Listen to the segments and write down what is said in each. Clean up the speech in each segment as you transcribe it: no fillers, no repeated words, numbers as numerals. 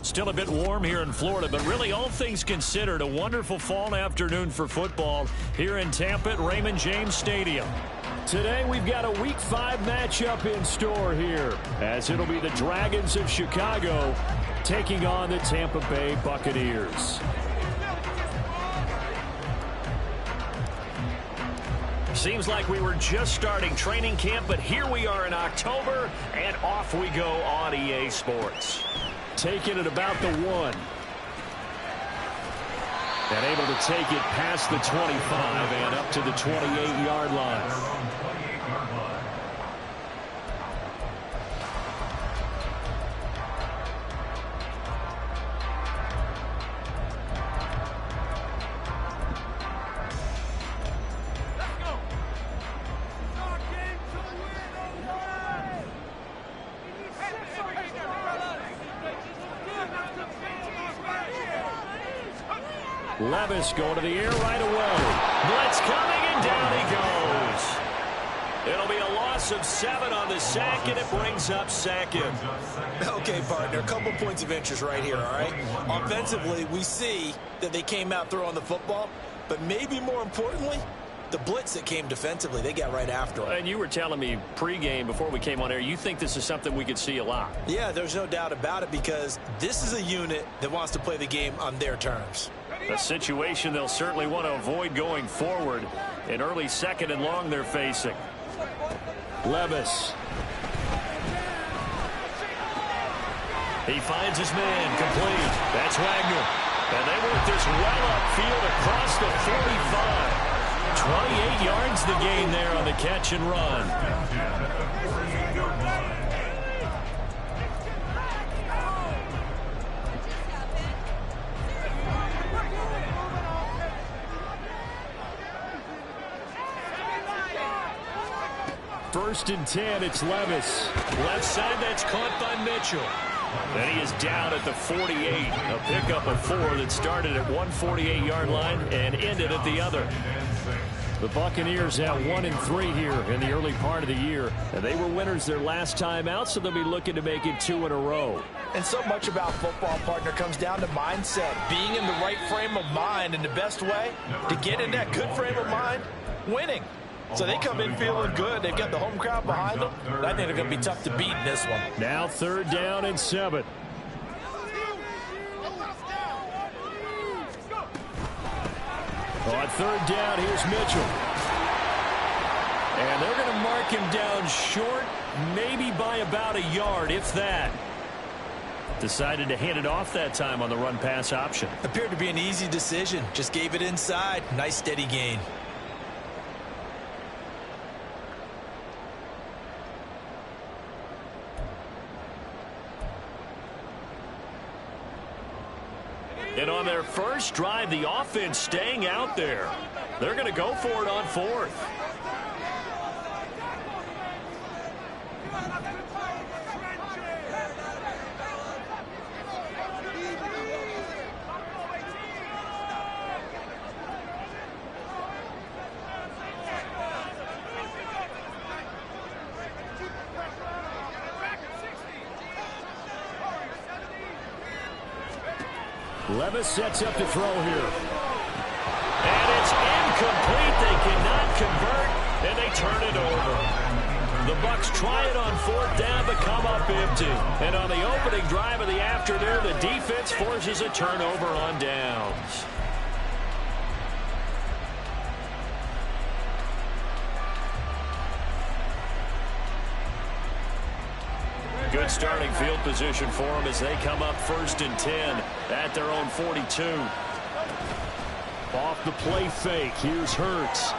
Still a bit warm here in Florida, but really all things considered, a wonderful fall afternoon for football here in Tampa at Raymond James Stadium. Today we've got a Week 5 matchup in store here, as it'll be the Dragons of Chicago taking on the Tampa Bay Buccaneers. Seems like we were just starting training camp, but here we are in October, and off we go on EA Sports. Taking it about the 1. And able to take it past the 25 and up to the 28-yard line. Levis going to the air right away. Blitz coming, and down he goes. It'll be a loss of 7 on the sack, and it brings up second. Okay, partner, a couple points of interest right here, all right? Offensively, we see that they came out throwing the football, but maybe more importantly, the blitz that came defensively, they got right after it. And you were telling me pregame before we came on air, you think this is something we could see a lot. Yeah, there's no doubt about it, because this is a unit that wants to play the game on their terms. A situation they'll certainly want to avoid going forward. An early second and long they're facing. Levis. He finds his man, complete. That's Wagner. And they work this well upfield across the 45. 28 yards the gain there on the catch and run. First and 10, it's Levis. Left side, that's caught by Mitchell. Then he is down at the 48. A pickup of 4 that started at 148-yard line and ended at the other. The Buccaneers have 1-3 here in the early part of the year. And they were winners their last time out, so they'll be looking to make it 2 in a row. And so much about football, partner, comes down to mindset. Being in the right frame of mind, and the best way to get in that good frame of mind, winning. So they come in feeling good. They've got the home crowd behind them. I think they're going to be tough to beat in this one. Now 3rd down and 7. On 3rd down, here's Mitchell. And they're going to mark him down short, maybe by about a yard, if that. Decided to hand it off that time on the run-pass option. Appeared to be an easy decision. Just gave it inside. Nice steady gain. And on their first drive, the offense staying out there. They're going to go for it on 4th. Levis sets up to throw here. And it's incomplete. They cannot convert, and they turn it over. The Bucs try it on 4th down, but come up empty. And on the opening drive of the afternoon, the defense forces a turnover on downs. Good starting field position for them as they come up 1st and 10 at their own 42. Off the play fake, here's Hurts.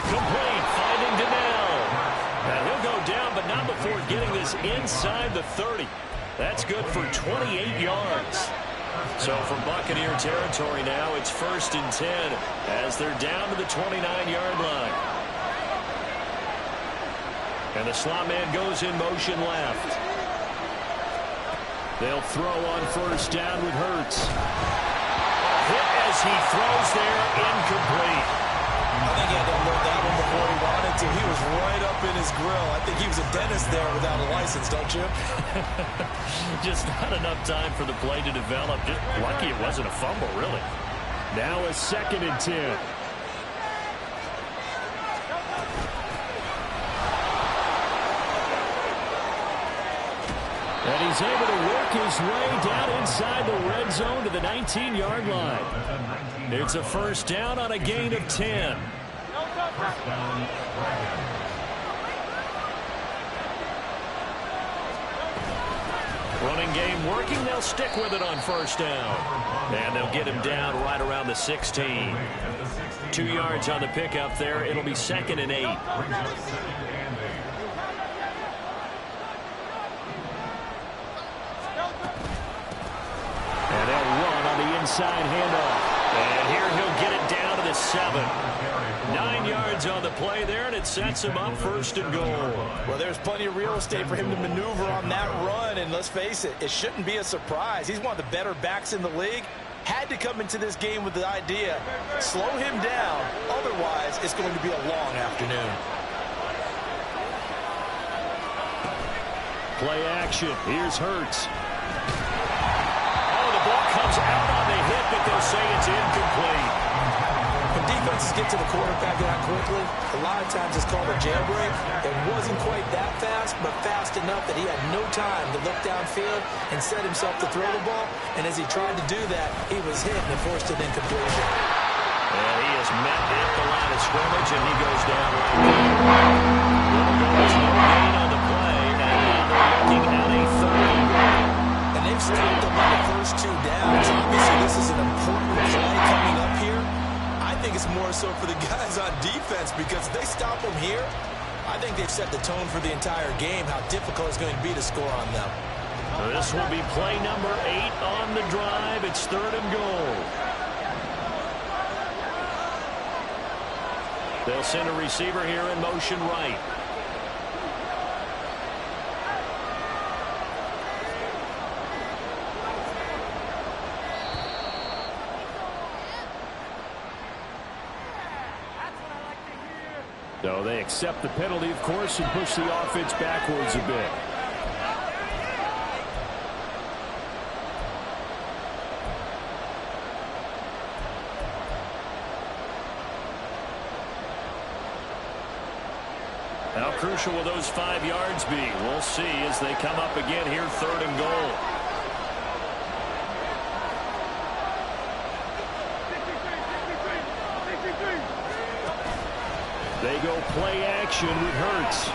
Complete, finding Donnell. Now he'll go down, but not before getting this inside the 30. That's good for 28 yards. So from Buccaneer territory now, it's 1st and 10 as they're down to the 29-yard line. And the slot man goes in motion left. They'll throw on 1st down with Hurts. Hit as he throws there, incomplete. I think he had to unload that one before he wanted to. He was right up in his grill. I think he was a dentist there without a license, don't you? Just not enough time for the play to develop. Just lucky it wasn't a fumble, really. Now a 2nd and 10. And he's able to work his way down inside the red zone to the 19-yard line. It's a 1st down on a gain of 10. Running game working. They'll stick with it on 1st down. And they'll get him down right around the 16. 2 yards on the pickup there. It'll be 2nd and 8. And they'll run on the inside handoff. And here he'll get it down to the 7. 9 yards on the play there, and it sets him up 1st and goal. Well, there's plenty of real estate for him to maneuver on that run, and let's face it, it shouldn't be a surprise. He's one of the better backs in the league. Had to come into this game with the idea, slow him down, otherwise it's going to be a long afternoon. Play action. Here's Hurts. Oh, the ball comes out on the hit, but they'll say it's incomplete. When defenses get to the quarterback that quickly, a lot of times it's called a jailbreak. It wasn't quite that fast, but fast enough that he had no time to look downfield and set himself to throw the ball. And as he tried to do that, he was hit and forced an incompletion. And he is met at the line of scrimmage, and he goes down right there. There's no gain on the play, and now they're looking at a 3rd. And they've stopped them on the first 2 downs. Obviously, this is an important play coming up here. I think it's more so for the guys on defense, because if they stop them here, I think they've set the tone for the entire game, how difficult it's going to be to score on them. This will be play number 8 on the drive. It's 3rd and goal. They'll send a receiver here in motion right. So they accept the penalty, of course, and push the offense backwards a bit. How crucial will those 5 yards be? We'll see as they come up again here, 3rd and goal. They go play action with Hurts.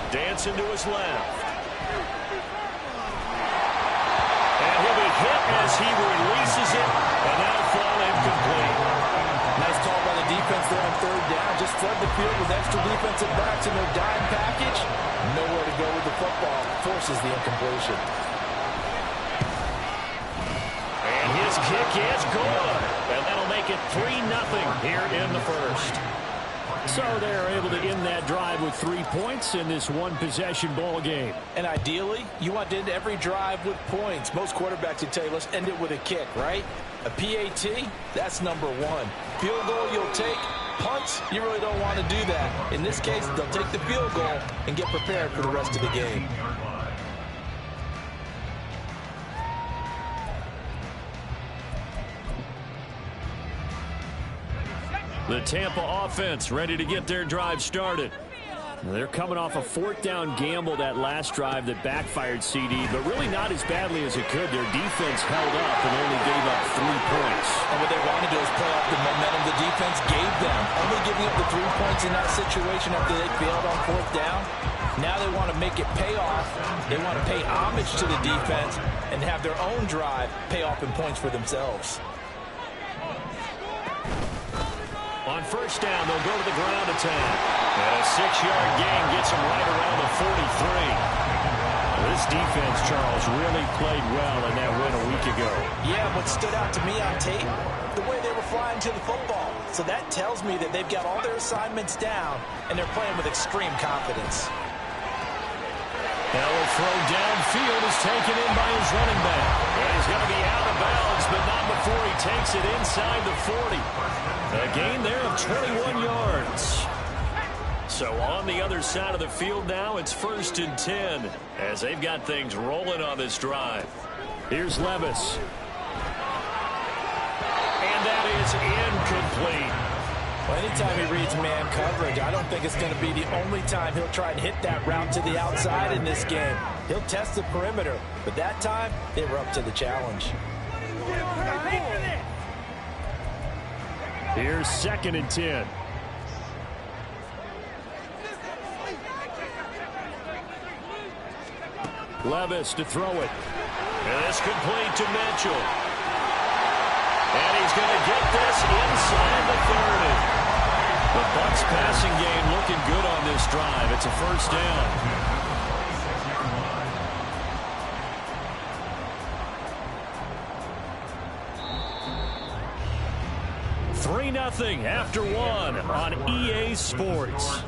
Dancing to his left. And he'll be hit as he releases it, and that'll fall incomplete. Nice call by the defense there on 3rd down. Just flood the field with extra defensive backs in their dime package. Nowhere to go with the football. Forces the incompletion. And his kick is good. And that'll make it 3-0 here in the 1st. So they're able to end that drive with 3 points in this one-possession ball game. And ideally, you want to end every drive with points. Most quarterbacks would tell you, let's end it with a kick, right? A PAT, that's number 1. Field goal you'll take. Punts, you really don't want to do that. In this case, they'll take the field goal and get prepared for the rest of the game. The Tampa offense ready to get their drive started. They're coming off a 4th down gamble that last drive that backfired CD, but really not as badly as it could. Their defense held up and only gave up 3 points. And what they wanted to do is play off the momentum the defense gave them. Only giving up the 3 points in that situation after they failed on 4th down. Now they want to make it pay off. They want to pay homage to the defense and have their own drive pay off in points for themselves. On 1st down, they'll go to the ground attack. And a 6-yard gain gets them right around the 43. This defense, Charles, really played well in that win a week ago. Yeah, what stood out to me on tape, the way they were flying to the football. So that tells me that they've got all their assignments down, and they're playing with extreme confidence. Now a throw downfield is taken in by his running back. And he's going to be out of bounds, but not down before he takes it inside the 40. A gain there of 21 yards. So on the other side of the field now, it's 1st and 10 as they've got things rolling on this drive. Here's Levis. And that is incomplete. Well, anytime he reads man coverage, I don't think it's going to be the only time he'll try and hit that route to the outside in this game. He'll test the perimeter, but that time, they were up to the challenge. Here's 2nd and 10. Levis to throw it. And it's complete to Mitchell. And he's going to get this inside the 30. The Bucs passing game looking good on this drive. It's a 1st down. 3-0 after 1 on EA Sports.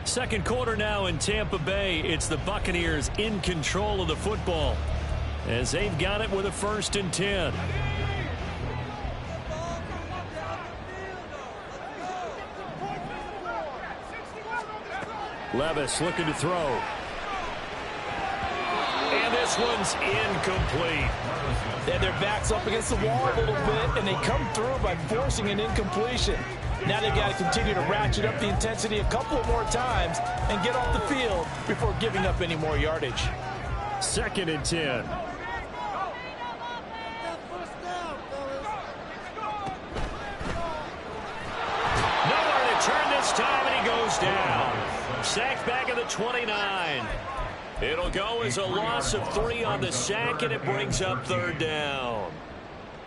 Second quarter now in Tampa Bay. It's the Buccaneers in control of the football as they've got it with a 1st and 10. Levis looking to throw. And this one's incomplete. Yeah, their back's up against the wall a little bit, and they come through by forcing an incompletion. Now they've got to continue to ratchet up the intensity a couple more times and get off the field before giving up any more yardage. 2nd and 10. Nowhere to turn this time, and he goes down. Sacked back at the 29. It'll go as a loss of 3 on the sack, and it brings up 3rd down.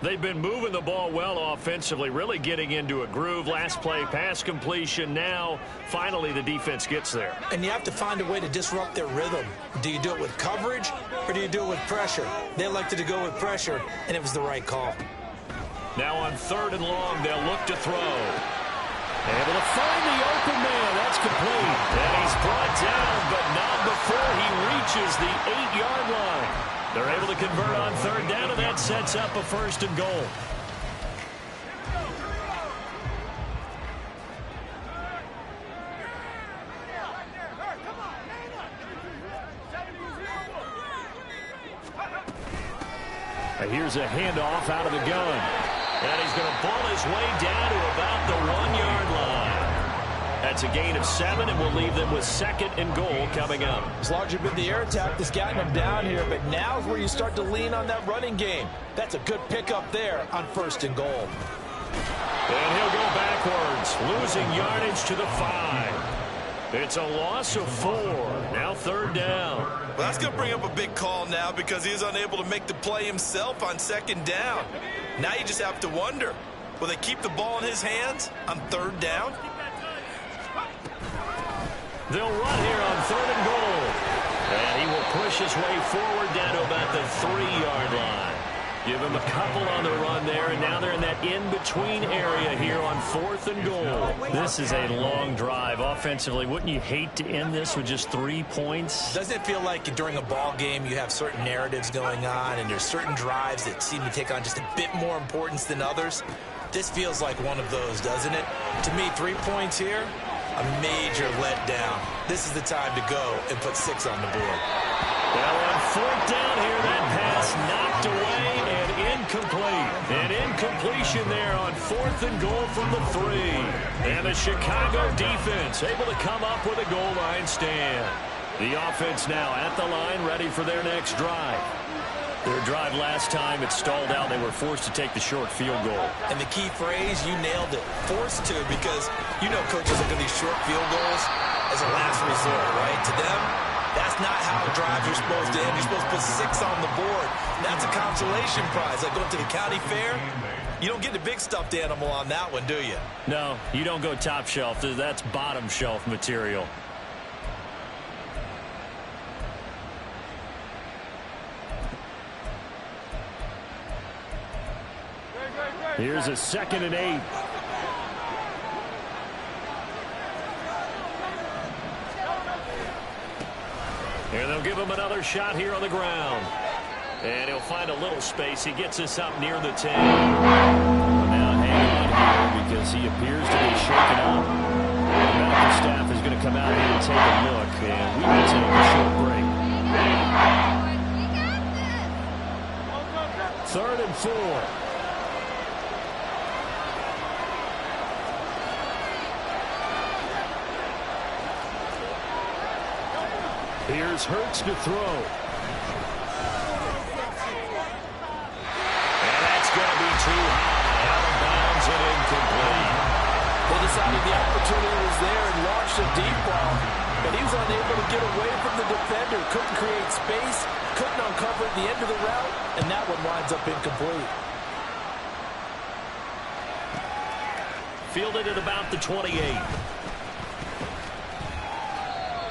They've been moving the ball well offensively, really getting into a groove. Last play, pass completion. Now, finally, the defense gets there. And you have to find a way to disrupt their rhythm. Do you do it with coverage, or do you do it with pressure? They elected to go with pressure, and it was the right call. Now on 3rd and long, they'll look to throw. Able to find the open man. That's complete. And he's brought down, but not before he reaches the 8-yard line. They're able to convert on 3rd down, and that sets up a 1st and goal. And here's a handoff out of the gun. And he's going to ball his way down to about the 1-yard line. That's a gain of 7, and we'll leave them with 2nd and goal coming up. It's largely been the air attack that's gotten them down here, but now is where you start to lean on that running game. That's a good pickup there on 1st and goal. And he'll go backwards, losing yardage to the 5. It's a loss of 4. Now 3rd down. Well, that's going to bring up a big call now because he is unable to make the play himself on 2nd down. Now you just have to wonder, will they keep the ball in his hands on 3rd down? They'll run here on 3rd and goal. And he will push his way forward down to about the 3-yard line. Give him a couple on the run there, and now they're in that in-between area here on 4th and goal. This is a long drive offensively. Wouldn't you hate to end this with just 3 points? Doesn't it feel like during a ball game you have certain narratives going on, and there's certain drives that seem to take on just a bit more importance than others? This feels like one of those, doesn't it? To me, 3 points here, a major letdown. This is the time to go and put 6 on the board. Well, on 4th down here, that pass knocked away and incomplete. An incompletion there on 4th and goal from the 3. And the Chicago defense able to come up with a goal line stand. The offense now at the line, ready for their next drive. Their drive last time, it stalled out. They were forced to take the short field goal. And the key phrase, you nailed it. Forced to, because you know coaches look at these short field goals as a last resort, right? To them, that's not how drives are supposed to end. You're supposed to put 6 on the board. That's a consolation prize. Like going to the county fair, you don't get the big stuffed animal on that one, do you? No, you don't go top shelf. That's bottom shelf material. Here's a 2nd and 8. And they'll give him another shot here on the ground. And he'll find a little space. He gets us up near the 10. Now hang on here because he appears to be shaken up. The medical staff is going to come out here and take a look. And we will take a short break. 3rd and 4. Here's Hurts to throw. And that's going to be too high. Out of bounds and incomplete. They decided the opportunity was there and launched a deep ball, but he was unable to get away from the defender. Couldn't create space, couldn't uncover the end of the route, and that one winds up incomplete. Fielded at about the 28.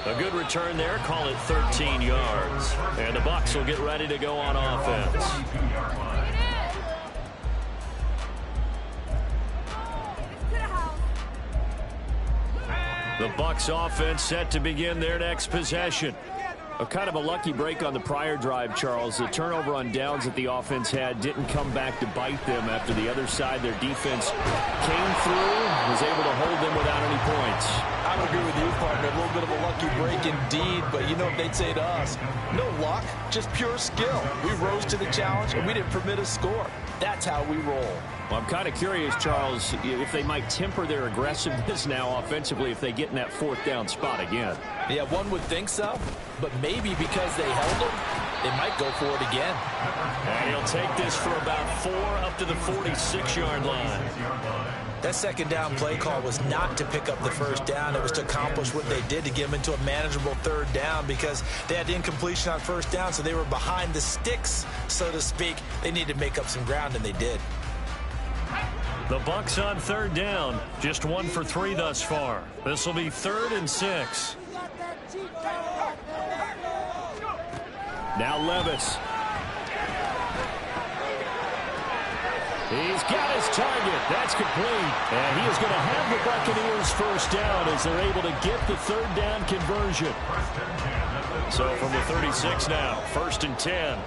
A good return there. Call it 13 yards. And the Bucs will get ready to go on offense. The Bucs offense set to begin their next possession. A kind of a lucky break on the prior drive, Charles. The turnover on downs that the offense had didn't come back to bite them after the other side. Their defense came through, was able to hold them without any points. I would agree with you, partner. A little bit of a lucky break indeed, but you know what they'd say to us? No luck, just pure skill. We rose to the challenge, and we didn't permit a score. That's how we roll. Well, I'm kind of curious, Charles, if they might temper their aggressiveness now offensively if they get in that 4th down spot again. Yeah, one would think so, but maybe because they held him, they might go for it again. And he'll take this for about 4 up to the 46-yard line. That 2nd down play call was not to pick up the 1st down. It was to accomplish what they did to get them into a manageable 3rd down because they had incompletion on 1st down, so they were behind the sticks, so to speak. They needed to make up some ground, and they did. The Bucs on 3rd down, just 1 for 3 thus far. This will be 3rd and 6. Now Levis. He's got his target. That's complete. And he is going to have the Buccaneers 1st down as they're able to get the 3rd down conversion. So from the 36 now, 1st and 10.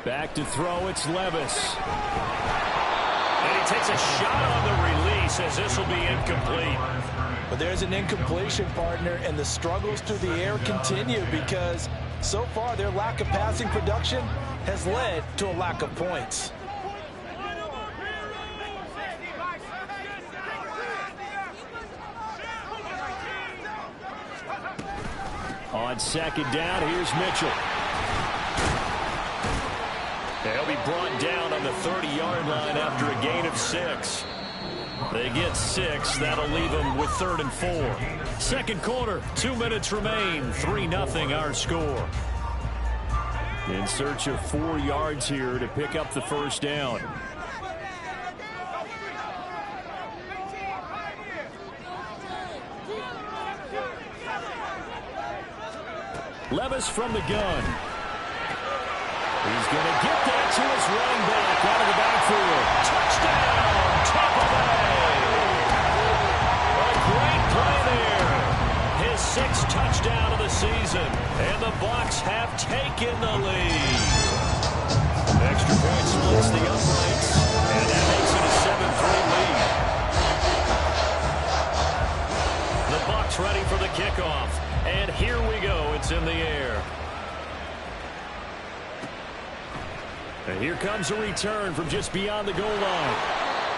Back to throw, it's Levis. And he takes a shot on the release as this will be incomplete. But there's an incompletion, partner, and the struggles through the air continue because so far their lack of passing production has led to a lack of points. On 2nd down, here's Mitchell. They'll be brought down on the 30-yard line after a gain of 6. They get 6. That'll leave them with 3rd and 4. 2nd quarter, 2 minutes remain. 3-0 our score. In search of 4 yards here to pick up the 1st down. Levis from the gun. He's going to get that to his running back out of the backfield. Touchdown, Tampa Bay. A great play there. His 6th touchdown of the season. And the Bucs have taken the lead. Extra point splits the uprights. And that makes it a 7-3 lead. The Bucs ready for the kickoff. And here we go. It's in the air. And here comes a return from just beyond the goal line.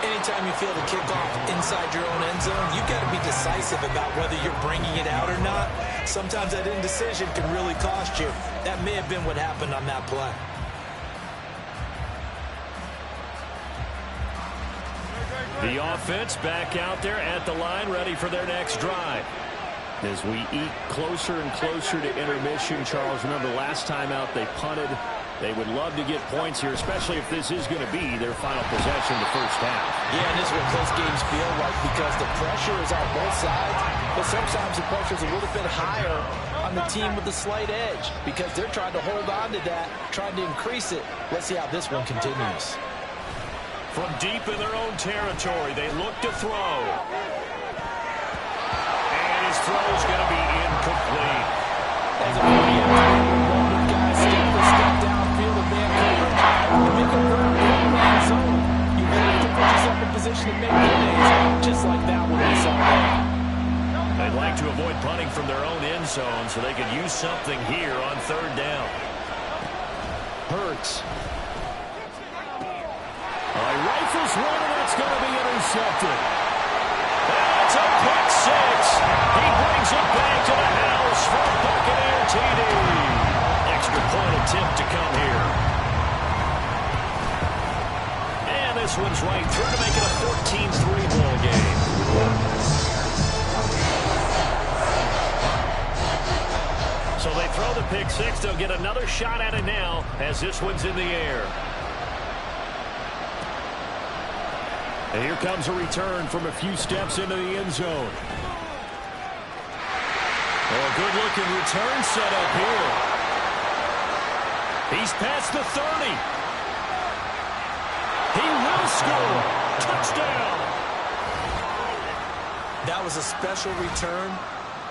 Anytime you feel the kickoff inside your own end zone, you've got to be decisive about whether you're bringing it out or not. Sometimes that indecision can really cost you. That may have been what happened on that play. The offense back out there at the line, ready for their next drive. As we eat closer and closer to intermission, Charles, remember last time out they punted. They would love to get points here, especially if this is going to be their final possession in the 1st half. Yeah, and this is what close games feel like because the pressure is on both sides, but sometimes the pressure is a little bit higher on the team with the slight edge because they're trying to hold on to that, trying to increase it. Let's see how this one continues. From deep in their own territory, they look to throw. And his throw's going to be incomplete. As a moment, guys step downfield and man coverage and make a ground zone. You really have to put yourself in position to make plays, just like that one we saw there. They'd like to avoid punting from their own end zone so they could use something here on third down. Hurts. Rifles one, and that's going to be intercepted. That's a pick six. He brings it back to the house for a Buccaneer TD. Extra point attempt to come here. And this one's right through to make it a 14-3 ball game. So they throw the pick six. They'll get another shot at it now as this one's in the air. And here comes a return from a few steps into the end zone. Oh, a good-looking return set up here. He's past the 30. He will score. Touchdown. That was a special return,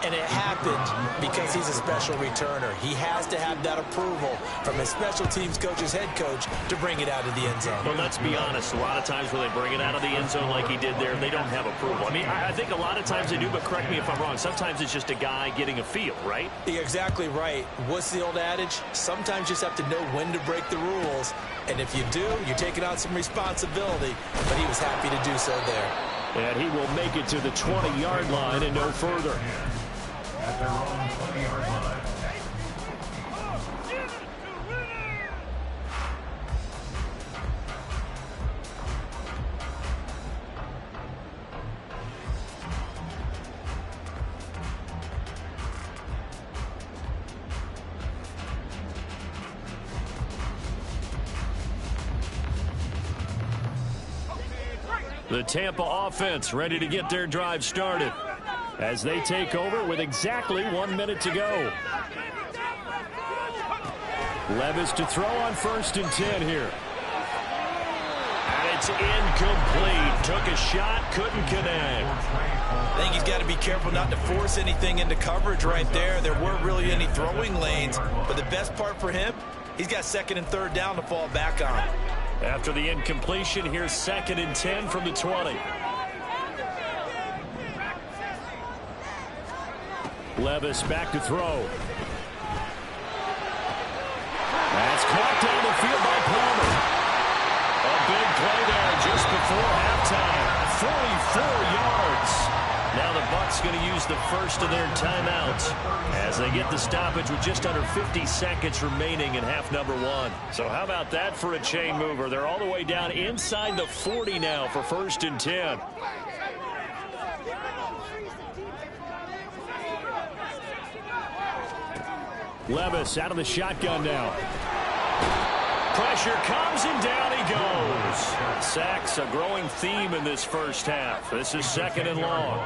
and it happened because he's a special returner. He has to have that approval from his special teams coach's head coach to bring it out of the end zone. Well, let's be honest. A lot of times when they bring it out of the end zone like he did there, they don't have approval. I mean, I think a lot of times they do, but correct me if I'm wrong. Sometimes it's just a guy getting a feel, right? You're exactly right. What's the old adage? Sometimes you just have to know when to break the rules. And if you do, you're taking on some responsibility. But he was happy to do so there. And he will make it to the 20-yard line and no further. At their own 20-yard line. The Tampa offense ready to get their drive started as they take over with exactly 1 minute to go. Levis to throw on 1st and 10 here. And it's incomplete. Took a shot, couldn't connect. I think he's got to be careful not to force anything into coverage right there. There weren't really any throwing lanes, but the best part for him, he's got 2nd and 3rd down to fall back on. After the incompletion, here's 2nd and 10 from the 20. Levis back to throw. That's caught down the field by Palmer. A big play there just before halftime. 44 yards. Now the Bucs going to use the first of their timeouts as they get the stoppage with just under 50 seconds remaining in half number 1. So how about that for a chain mover? They're all the way down inside the 40 now for 1st and 10. Levis out of the shotgun now. Pressure comes and down he goes. Sacks a growing theme in this first half. This is 2nd and long.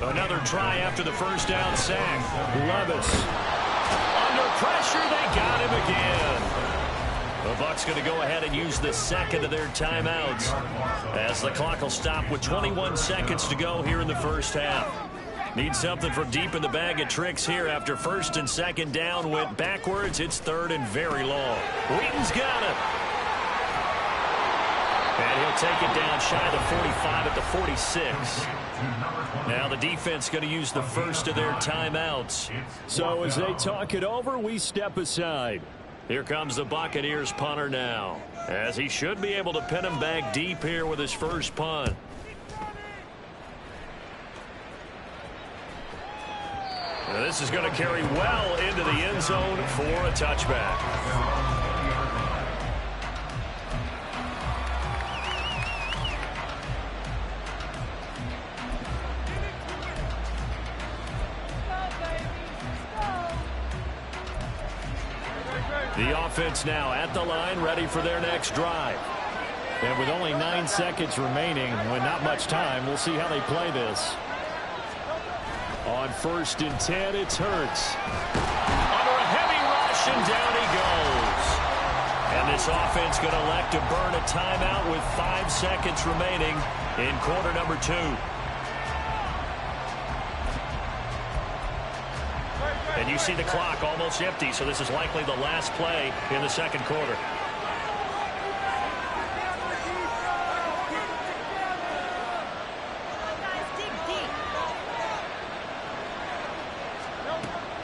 Another try after the first down sack. Levis. Under pressure, they got him again. The Bucs going to go ahead and use the 2nd of their timeouts as the clock will stop with 21 seconds to go here in the first half. Need something from deep in the bag of tricks here after 1st and 2nd down went backwards. It's 3rd and very long. Wheaton's got it. And he'll take it down shy of the 45 at the 46. Now the defense going to use the first of their timeouts. So as they talk it over, we step aside. Here comes the Buccaneers punter now, as he should be able to pin him back deep here with his first punt. This is going to carry well into the end zone for a touchback. The offense now at the line, ready for their next drive. And with only 9 seconds remaining, with not much time, we'll see how they play this. On 1st and 10, it's Hurts. Under a heavy rush, and down he goes. And And this offense going to elect to burn a timeout with 5 seconds remaining in quarter number 2. And you see the clock almost empty, so this is likely the last play in the second quarter.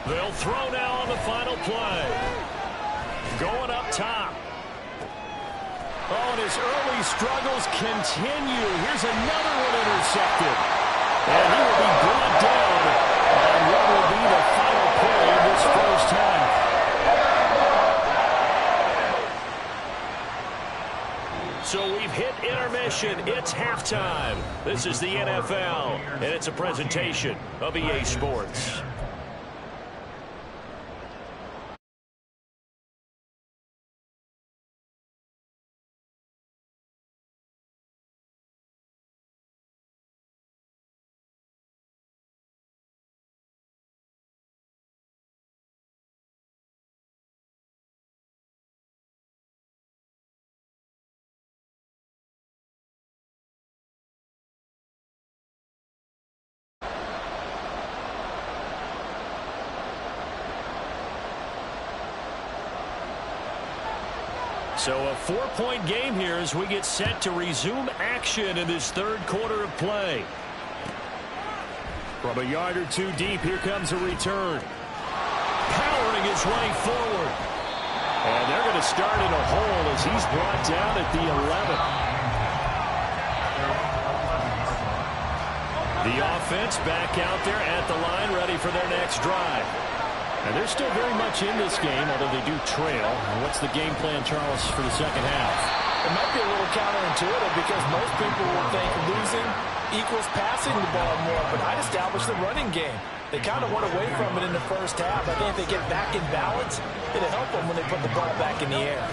They'll throw now on the final play. Going up top. Oh, and his early struggles continue. Here's another one intercepted. And he will be brought down on what will be the final play of this first half. So we've hit intermission. It's halftime. This is the NFL, and it's a presentation of EA Sports. So a 4-point game here as we get set to resume action in this third quarter of play. From a yard or two deep, here comes a return. Powering his way forward. And they're going to start in a hole as he's brought down at the 11. The offense back out there at the line, ready for their next drive. And they're still very much in this game, although they do trail. And what's the game plan, Charles, for the second half? It might be a little counterintuitive because most people will think losing equals passing the ball more, but I'd establish the running game. They kind of went away from it in the first half. I think if they get back in balance, it'll help them when they put the ball back in the air.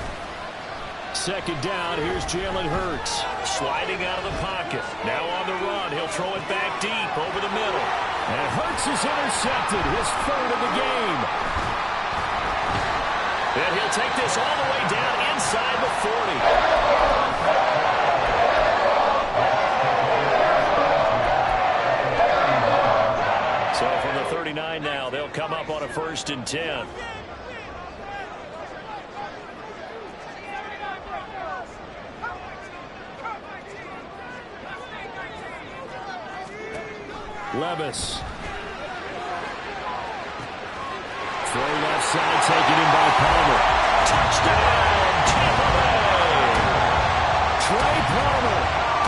Second down, here's Jalen Hurts. Sliding out of the pocket. Now on the run, he'll throw it back deep over the middle. And Hurts is intercepted, his third of the game. And he'll take this all the way down inside the 40. So from the 39 now, they'll come up on a 1st and 10. Levis. Throw left side, taken in by Palmer. Touchdown, Tampa Bay. Trey Palmer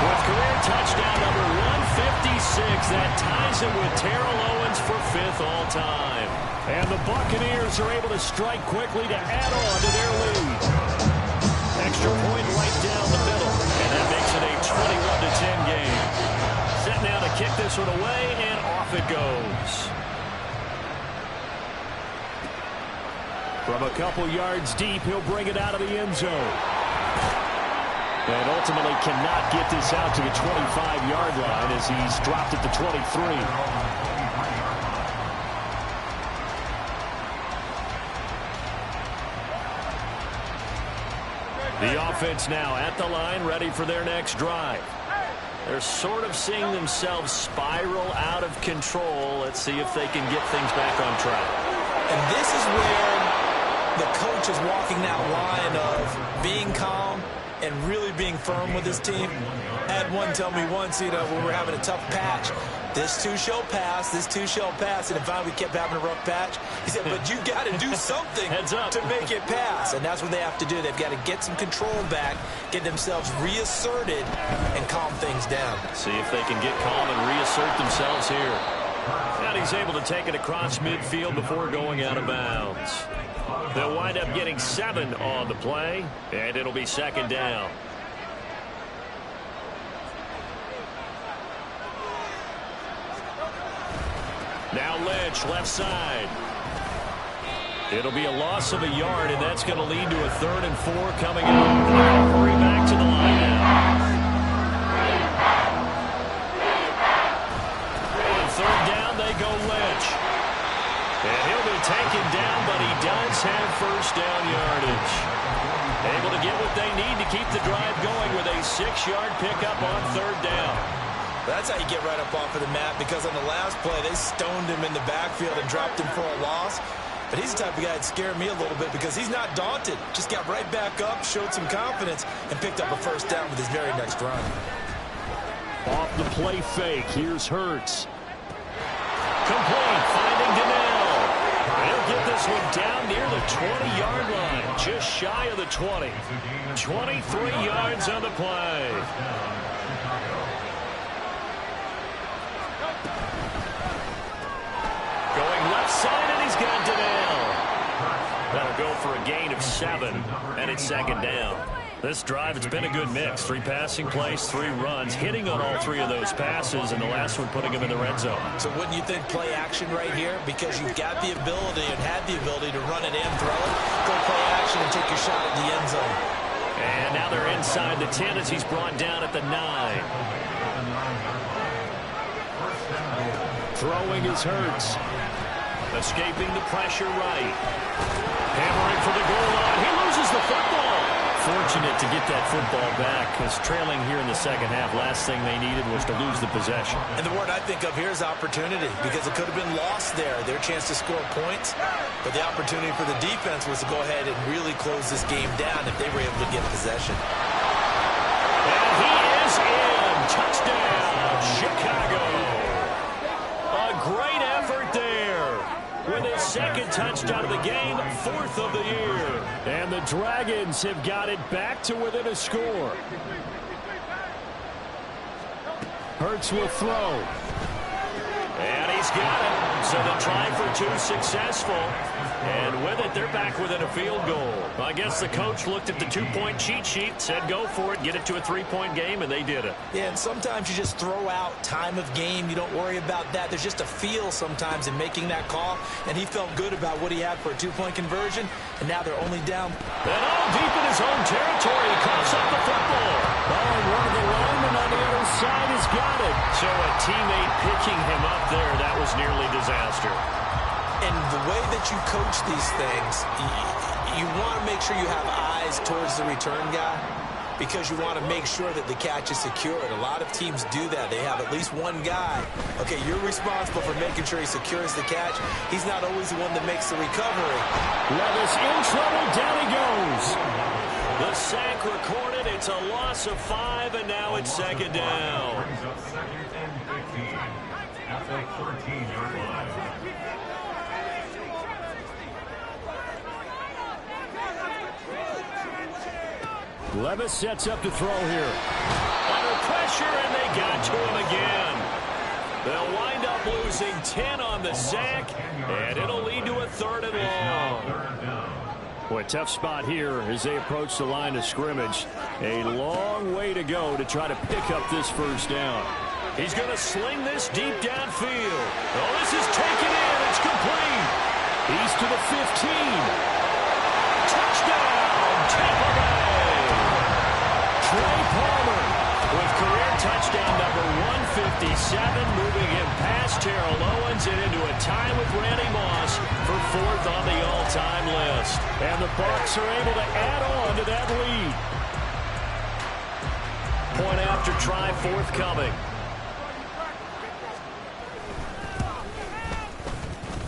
with career touchdown number 156. That ties him with Terrell Owens for 5th all time. And the Buccaneers are able to strike quickly to add on to their lead. Extra point right down the middle. And that makes it a 21-10 game. Set now to kick this one away, and off it goes. From a couple yards deep, he'll bring it out of the end zone. And ultimately cannot get this out to the 25-yard line as he's dropped at the 23. The offense now at the line, ready for their next drive. They're sort of seeing themselves spiral out of control. Let's see if they can get things back on track. And this is where the coach is walking that line of being calm and really being firm with his team. I had one tell me once, when we're having a tough patch, this too shall pass, this too shall pass. And if we kept having a rough patch, he said, but you got to do something to make it pass. And that's what they have to do. They've got to get some control back, get themselves reasserted, and calm things down. See if they can get calm and reassert themselves here. And he's able to take it across midfield before going out of bounds. They'll wind up getting 7 on the play, and it'll be 2nd down. Now Lynch, left side. It'll be a loss of a yard, and that's going to lead to a 3rd and 4 coming up. Hurry back to the line now. On 3rd down, they go Lynch. And he'll be taken down, but he does have 1st down yardage. Able to 6-yard pickup on 3rd down. That's how you get right up off of the mat, because on the last play, they stoned him in the backfield and dropped him for a loss. But he's the type of guy that scared me a little bit because he's not daunted. Just got right back up, showed some confidence, and picked up a 1st down with his very next run. Off the play fake, here's Hurts. Complete, finding Donnell. He'll get this one down near the 20-yard line, just shy of the 20. 23 yards on the play. Going left side, and he's got Donnell. That'll go for a gain of 7, and it's 2nd down. This drive, it's been a good mix. 3 passing plays, 3 runs, hitting on all 3 of those passes, and the last one putting him in the red zone. So wouldn't you think play action right here? Because you've got the ability and had the ability to run it and throw it. Go play action and take your shot at the end zone. And now they're inside the 10 as he's brought down at the 9. Throwing his Hurts. Escaping the pressure right. Hammering for the goal line. He loses the football. Fortunate to get that football back, because trailing here in the 2nd half, last thing they needed was to lose the possession. And the word I think of here is opportunity, because it could have been lost there, their chance to score points. But the opportunity for the defense was to go ahead and really close this game down if they were able to get possession. And he is in. Touchdown, Chicago. A great effort there. With his 2nd touchdown of the game, 4th of the year. And the Dragons have got it back to within a score. Hurts will throw. And he's got it. So the try for 2 successful. And with it, they're back within a field goal. I guess the coach looked at the 2-point cheat sheet, said go for it, get it to a 3-point game, and they did it. Yeah, and sometimes you just throw out time of game. You don't worry about that. There's just a feel sometimes in making that call, and he felt good about what he had for a 2-point conversion, and now they're only down. And all deep in his own territory, he coughs up the football. Oh, and one of the linemen on the other side has got it. So a teammate picking him up there, that was nearly disaster. And the way that you coach these things, you want to make sure you have eyes towards the return guy, because you want to make sure that the catch is secured. A lot of teams do that. They have at least one guy. Okay, you're responsible for making sure he secures the catch. He's not always the one that makes the recovery. Levis in trouble. Down he goes. The sack recorded. It's a loss of 5, and now it's 2nd down. At the 13-yard line. Levis sets up to throw here. Under pressure, and they got to him again. They'll wind up losing 10 on the sack, and it'll lead to a 3rd and long. Boy, tough spot here as they approach the line of scrimmage. A long way to go to try to pick up this 1st down. He's going to sling this deep downfield. Oh, this is taken in. It's complete. He's to the 15. Touchdown, Tampa Bay. Trey Palmer with career touchdown number 157, moving him past Terrell Owens and into a tie with Randy Moss for 4th on the all-time list. And the Bucs are able to add on to that lead. Point after try forthcoming.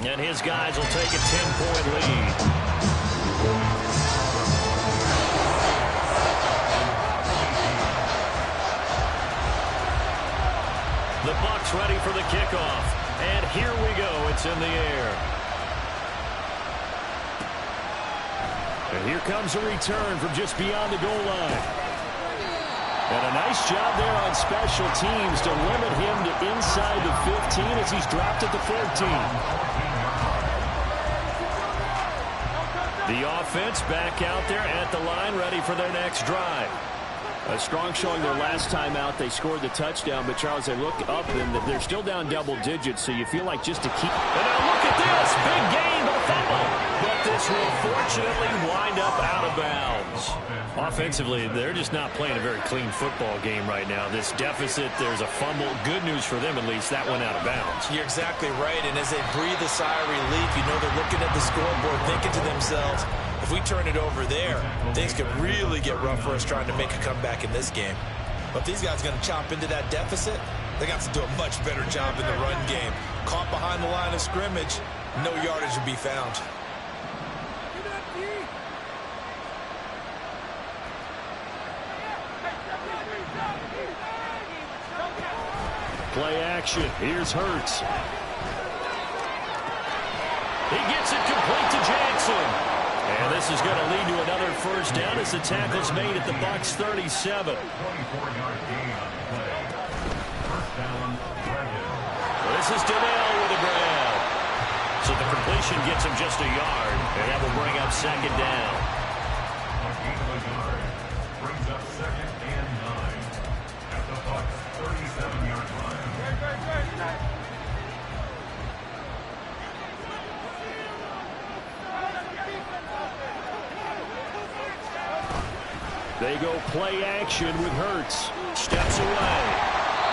And his guys will take a 10-point lead. The Bucs ready for the kickoff. And here we go. It's in the air. And here comes a return from just beyond the goal line. And a nice job there on special teams to limit him to inside the 15 as he's dropped at the 14. The offense back out there at the line, ready for their next drive. A strong showing their last time out. They scored the touchdown, but Charles, they look up and they're still down double digits, so you feel like just to keep. And now look at this. Big gain, but fumble. But this will fortunately wind up out of bounds. Offensively, they're just not playing a very clean football game right now. This deficit, there's a fumble. Good news for them, at least. That went out of bounds. You're exactly right, and as they breathe a sigh of relief, you know they're looking at the scoreboard, thinking to themselves, If we turn it over there, things could really get rough for us trying to make a comeback in this game. But if these guys are going to chop into that deficit, they got to do a much better job in the run game. Caught behind the line of scrimmage, no yardage to be found. Play action. Here's Hurts. He gets it complete to Jackson. And this is going to lead to another first down as the tackle's made at the Bucs 37. 24-yard gain on the play. First down, Brandon. This is Donnell with a grab. So the completion gets him just a yard, and that will bring up second down. A gain of a yard brings up second and 9 at the Bucs 37-yard line. They go play action with Hurts. Steps away.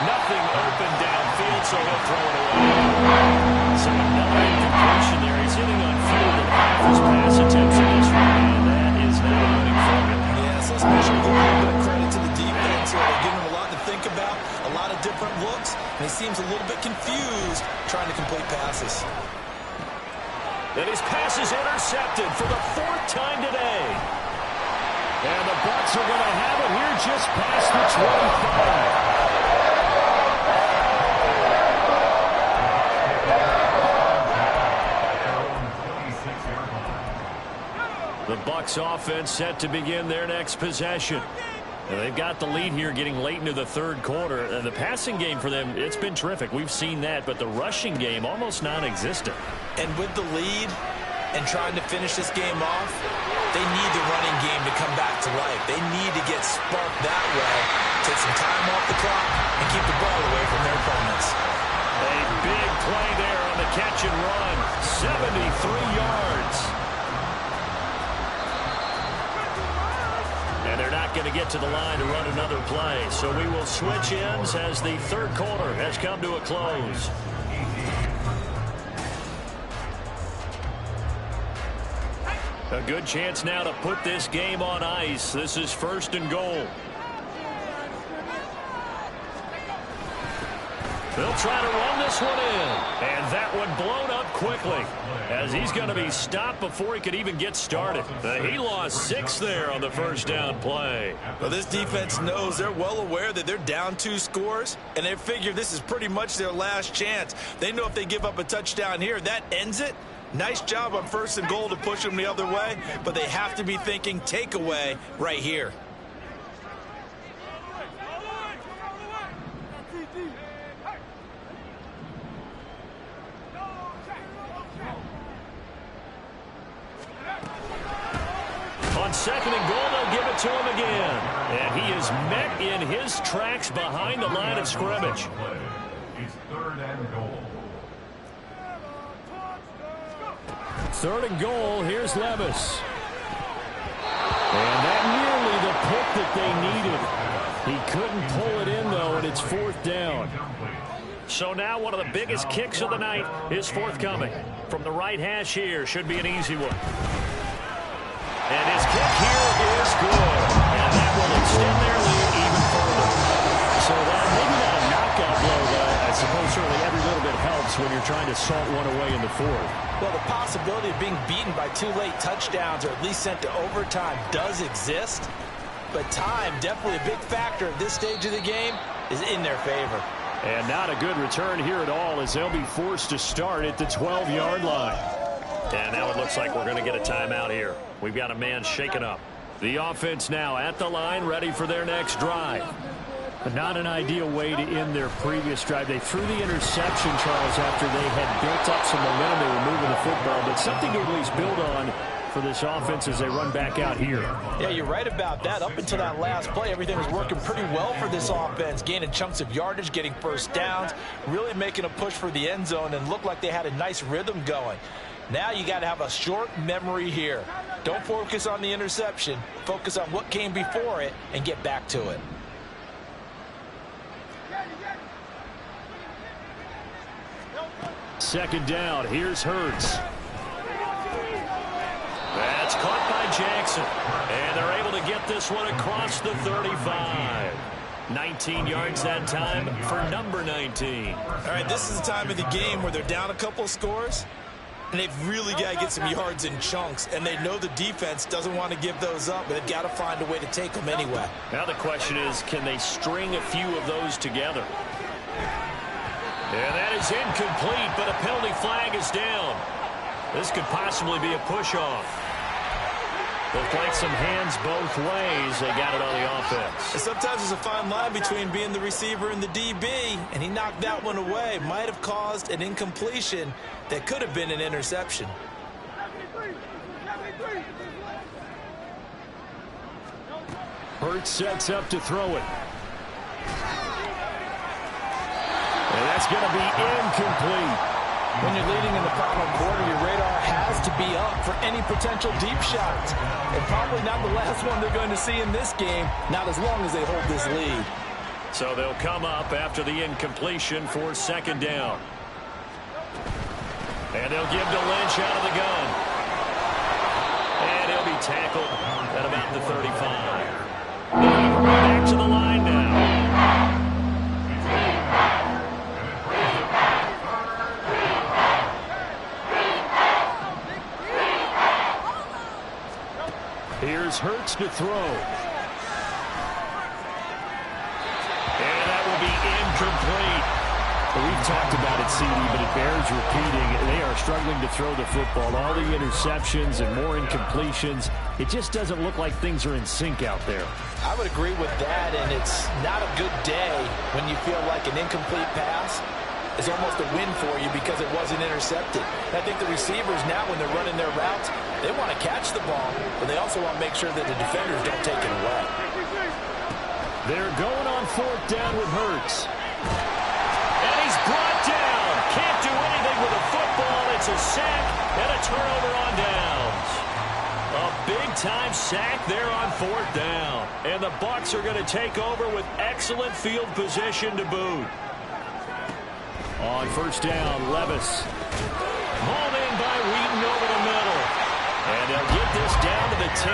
Nothing open downfield, so he'll throw it away. So another incompletion there. He's hitting on fewer than half his pass attempts in this one, and that is not a winning formula. Yeah, so let's make sure we give a little bit of credit to the defense here. They're giving him a lot to think about, a lot of different looks, and he seems a little bit confused trying to complete passes. And his pass is intercepted for the 4th time today. And the Bucs are going to have it here just past the 25. The Bucs offense set to begin their next possession. And they've got the lead here getting late into the 3rd quarter. And the passing game for them, it's been terrific. We've seen that, but the rushing game almost non-existent. And with the lead and trying to finish this game off, they need the running game to come back to life. They need to get sparked that way, take some time off the clock, and keep the ball away from their opponents. A big play there on the catch and run. 73 yards. And they're not going to get to the line to run another play. So we will switch ends as the 3rd quarter has come to a close. A good chance now to put this game on ice. This is 1st and goal. They'll try to run this one in. And that one blown up quickly as he's going to be stopped before he could even get started. He lost 6 there on the first down play. Well, this defense knows, they're well aware that they're down 2 scores, and they figure this is pretty much their last chance. They know if they give up a touchdown here, that ends it. Nice job on 1st and goal to push them the other way, but they have to be thinking takeaway right here. On 2nd and goal, they'll give it to him again. And he is met in his tracks behind the line of scrimmage. It's 3rd and goal. 3rd and goal, here's Levis. And that nearly the pick that they needed. He couldn't pull it in, though, and it's 4th down. So now one of the biggest kicks of the night is forthcoming. From the right hash here, should be an easy one. And his kick here is good. And that will extend their lead even further. So maybe not a knockout blow, but I suppose certainly every little bit helps when you're trying to salt one away in the 4th. Well, the possibility of being beaten by 2 late touchdowns or at least sent to overtime does exist. But time, definitely a big factor at this stage of the game, is in their favor. And not a good return here at all as they'll be forced to start at the 12-yard line. And now it looks like we're going to get a timeout here. We've got a man shaken up. The offense now at the line, ready for their next drive. But not an ideal way to end their previous drive. They threw the interception, Charles, after they had built up some momentum. They were moving the football, but something to at least build on for this offense as they run back out here. Yeah, you're right about that. Up until that last play, everything was working pretty well for this offense, gaining chunks of yardage, getting first downs, really making a push for the end zone, and looked like they had a nice rhythm going. Now you got to have a short memory here. Don't focus on the interception. Focus on what came before it and get back to it. Second down. Here's Hurts. That's caught by Jackson. And they're able to get this one across the 35. 19 yards that time for number 19. All right, this is the time of the game where they're down a couple of scores, and they've really got to get some yards in chunks, and they know the defense doesn't want to give those up, but they've got to find a way to take them anyway. Now the question is, can they string a few of those together? And that is incomplete, but a penalty flag is down. This could possibly be a push-off. They'll play some hands both ways. They got it on the offense. And sometimes there's a fine line between being the receiver and the DB, and he knocked that one away. Might have caused an incompletion that could have been an interception. Hurts sets up to throw it. And that's going to be incomplete. When you're leading in the final quarter, your radar has to be up for any potential deep shots. And probably not the last one they're going to see in this game, not as long as they hold this lead. So they'll come up after the incompletion for second down. And they'll give to Lynch out of the gun. And he'll be tackled at about the 35. Back to the line now. Here's Hurts to throw. And that will be incomplete. We've talked about it, CD, but it bears repeating. They are struggling to throw the football. All the interceptions and more incompletions. It just doesn't look like things are in sync out there. I would agree with that, and it's not a good day when you feel like an incomplete pass is almost a win for you because it wasn't intercepted. I think the receivers now, when they're running their routes, they want to catch the ball, but they also want to make sure that the defenders don't take it away. They're going on fourth down with Hurts. And he's brought down. Can't do anything with a football. It's a sack and a turnover on downs. A big-time sack there on fourth down. And the Bucs are going to take over with excellent field position to boot. On first down, Levis. Hauled in by Wheaton over the middle. And they'll get this down to the 10.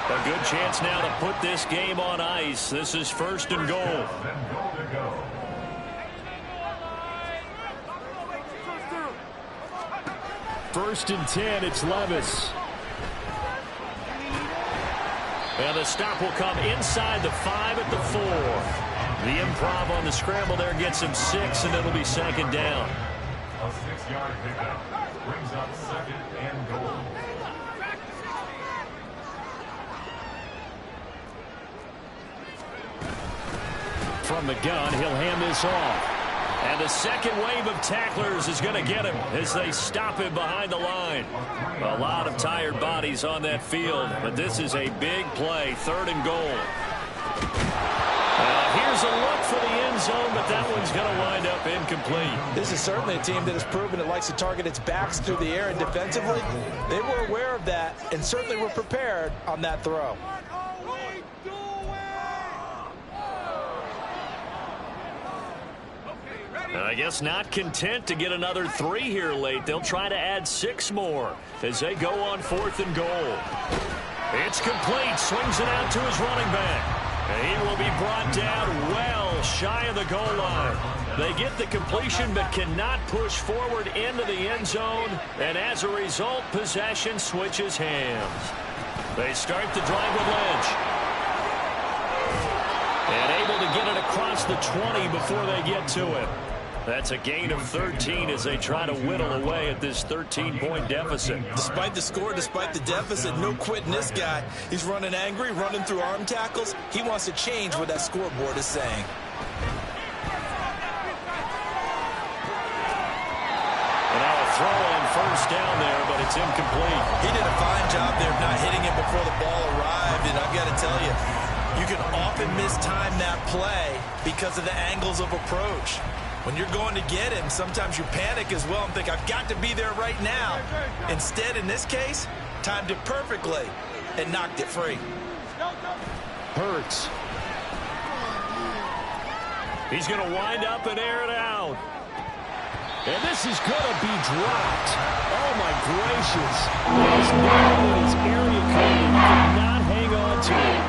A good chance now to put this game on ice. This is first and goal. First and 10, it's Levis. And the stop will come inside the 5 at the 4. The improv on the scramble there gets him 6, and it'll be second down. A 6-yard pickup brings up second and goal. From the gun, he'll hand this off. And the second wave of tacklers is going to get him as they stop him behind the line. A lot of tired bodies on that field, but this is a big play, third and goal. Here's a look for the end zone, but that one's going to wind up incomplete. This is certainly a team that has proven it likes to target its backs through the air, and defensively, they were aware of that and certainly were prepared on that throw. I guess not content to get another 3 here late. They'll try to add 6 more as they go on fourth and goal. It's complete. Swings it out to his running back. And he will be brought down well shy of the goal line. They get the completion but cannot push forward into the end zone. And as a result, possession switches hands. They start the drive with Lynch. And able to get it across the 20 before they get to it. That's a gain of 13 as they try to whittle away at this 13-point deficit. Despite the score, despite the deficit, no quitting this guy. He's running angry, running through arm tackles. He wants to change what that scoreboard is saying. And now a throw on first down there, but it's incomplete. He did a fine job there of not hitting it before the ball arrived, and I've got to tell you, you can often mistime that play because of the angles of approach. When you're going to get him, sometimes you panic as well and think, I've got to be there right now. Instead, in this case, timed it perfectly and knocked it free. Hurts. He's going to wind up and air it out. And this is going to be dropped. Oh, my gracious. He's nailed in his area code and he could not hang on to it.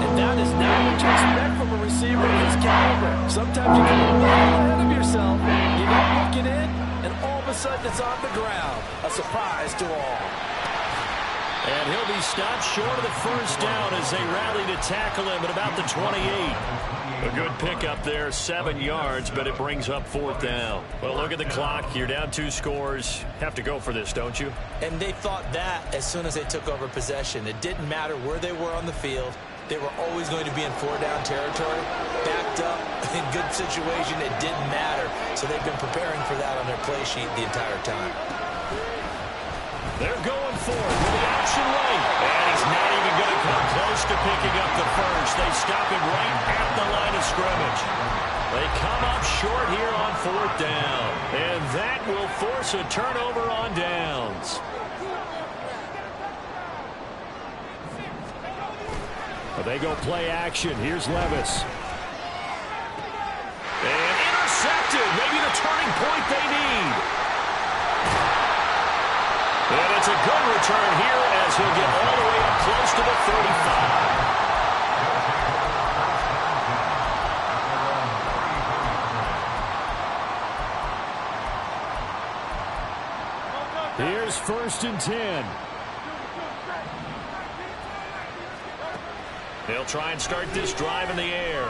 And that is not what you expect from a receiver of his caliber. Sometimes you get a little ahead of yourself. You don't look it in, and all of a sudden it's on the ground. A surprise to all. And he'll be stopped short of the first down as they rally to tackle him at about the 28. A good pickup there, 7 yards, but it brings up 4th down. Well, look at the clock. You're down 2 scores. Have to go for this, don't you? And they thought that as soon as they took over possession. It didn't matter where they were on the field. They were always going to be in 4-down territory. Backed up, in good situation, it didn't matter. So they've been preparing for that on their play sheet the entire time. They're going for it with the option right. And he's not even going to come close to picking up the first. They stop him right at the line of scrimmage. They come up short here on 4th down. And that will force a turnover on downs. They go play action. Here's Levis. And intercepted. Maybe the turning point they need. And it's a good return here as he'll get all the way up close to the 35. Here's 1st and 10. They'll try and start this drive in the air.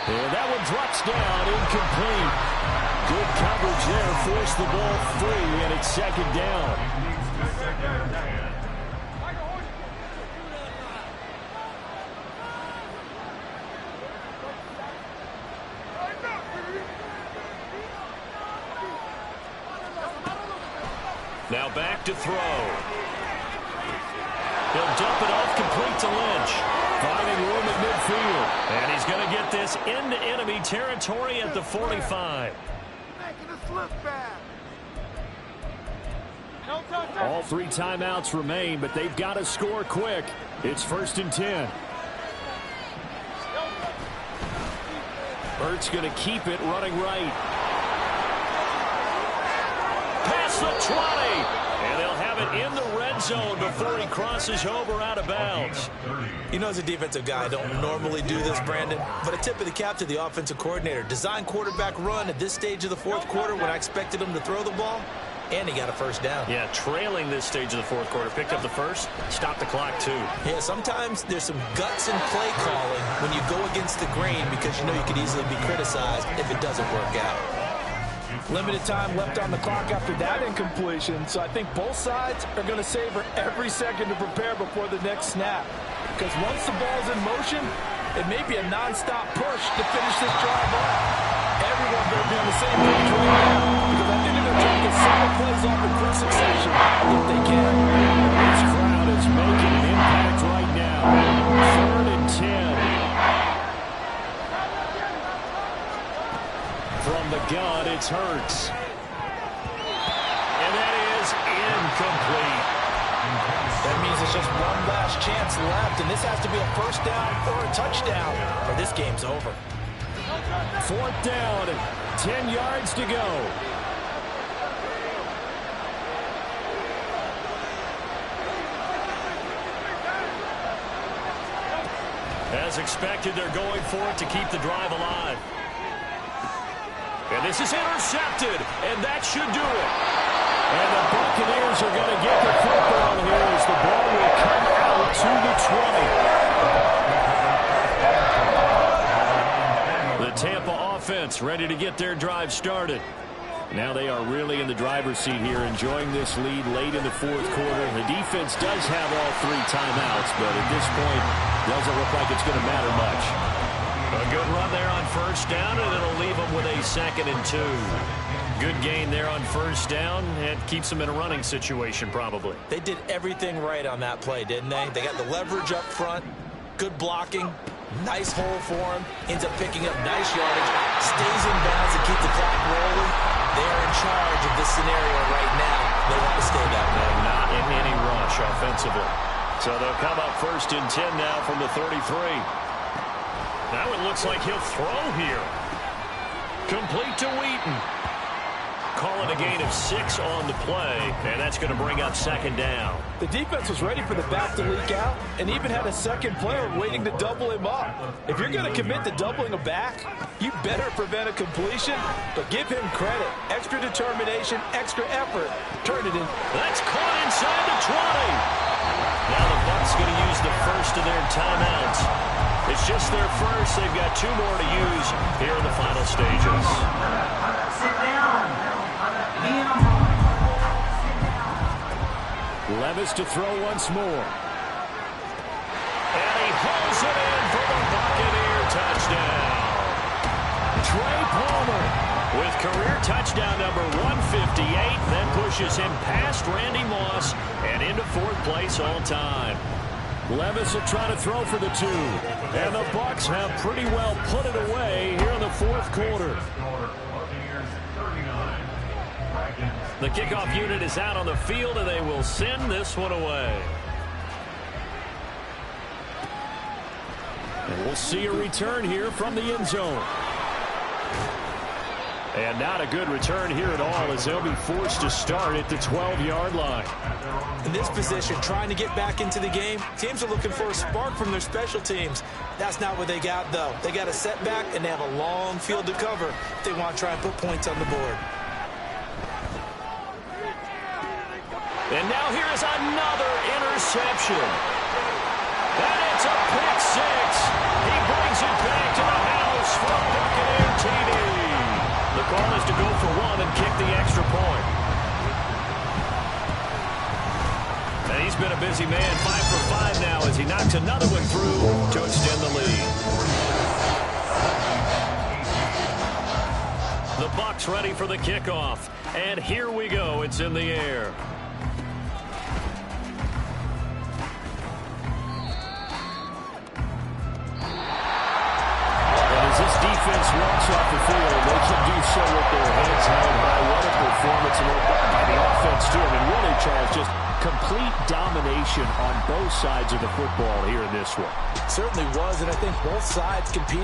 And that one drops down, incomplete. Good coverage there, forced the ball free, and it's 2nd down. Now back to throw. He'll dump it off complete to Lynch. Finding room at midfield. And he's going to get this into enemy territory at the 45. All 3 timeouts remain, but they've got to score quick. It's 1st and 10. Burt's going to keep it running right. Past the 20. And they'll have it in the red zone before he crosses over out of bounds. You know, as a defensive guy, I don't normally do this, Brandon, but a tip of the cap to the offensive coordinator. Design quarterback run at this stage of the 4th quarter when I expected him to throw the ball, and he got a 1st down. Yeah, trailing this stage of the 4th quarter. Picked up the first, stopped the clock too. Yeah, sometimes there's some guts in play calling when you go against the grain because you know you could easily be criticized if it doesn't work out. Limited time left on the clock after that incompletion, so I think both sides are going to savor every second to prepare before the next snap. Because once the ball's in motion, it may be a non-stop push to finish this drive off. Everyone better be on the same page right now, because I think they're going to try to get several plays off in quick succession if they can. This crowd is making an impact right now. 3rd and 10. From the gun, it's Hurts. And that is incomplete. That means it's just one last chance left, and this has to be a 1st down or a touchdown, or this game's over. 4th down, 10 yards to go. As expected, they're going for it to keep the drive alive. And this is intercepted, and that should do it. And the Buccaneers are going to get the football here as the ball will come out to the 20. The Tampa offense ready to get their drive started. Now they are really in the driver's seat here, enjoying this lead late in the 4th quarter. The defense does have all 3 timeouts, but at this point, doesn't look like it's going to matter much. A good run there on 1st down, and it'll leave them with a 2nd and 2. Good gain there on 1st down. It keeps them in a running situation, probably. They did everything right on that play, didn't they? They got the leverage up front, good blocking, nice hole for him, ends up picking up nice yardage, stays in bounds to keep the clock rolling. They're in charge of this scenario right now. They want to stay that way. Not in any rush offensively. So they'll come up 1st and 10 now from the 33. Now it looks like he'll throw here. Complete to Wheaton. Calling a gain of 6 on the play, and that's going to bring up second down. The defense was ready for the back to leak out and even had a second player waiting to double him up. If you're going to commit to doubling a back, you better prevent a completion, but give him credit. Extra determination, extra effort. Turn it in. That's caught inside the 20. Now the Bucs going to use the first of their timeouts. It's just their first. They've got 2 more to use here in the final stages. Sit down. Levis to throw once more. And he hauls it in for the Buccaneer touchdown. Trey Palmer with career touchdown number 158. That pushes him past Randy Moss and into 4th place all time. Levis will try to throw for the 2. And the Bucs have pretty well put it away here in the 4th quarter. The kickoff unit is out on the field, and they will send this one away. And we'll see a return here from the end zone. And not a good return here at all, as they'll be forced to start at the 12-yard line. In this position, trying to get back into the game, teams are looking for a spark from their special teams. That's not what they got, though. They got a setback, and they have a long field to cover if they want to try and put points on the board. And now here is another interception. And it's a pick 6. He brings it back to the house for Buccaneer TD. The call is to go for 1 and kick the extra point. And he's been a busy man, 5 for 5 now as he knocks another one through to extend the lead. The Bucs ready for the kickoff. And here we go. It's in the air. Defense walks off the field. They can do so with their heads held high. What a performance by the offense, too. I mean, really, Charles, just complete domination on both sides of the football here in this one. Certainly was, and I think both sides competing.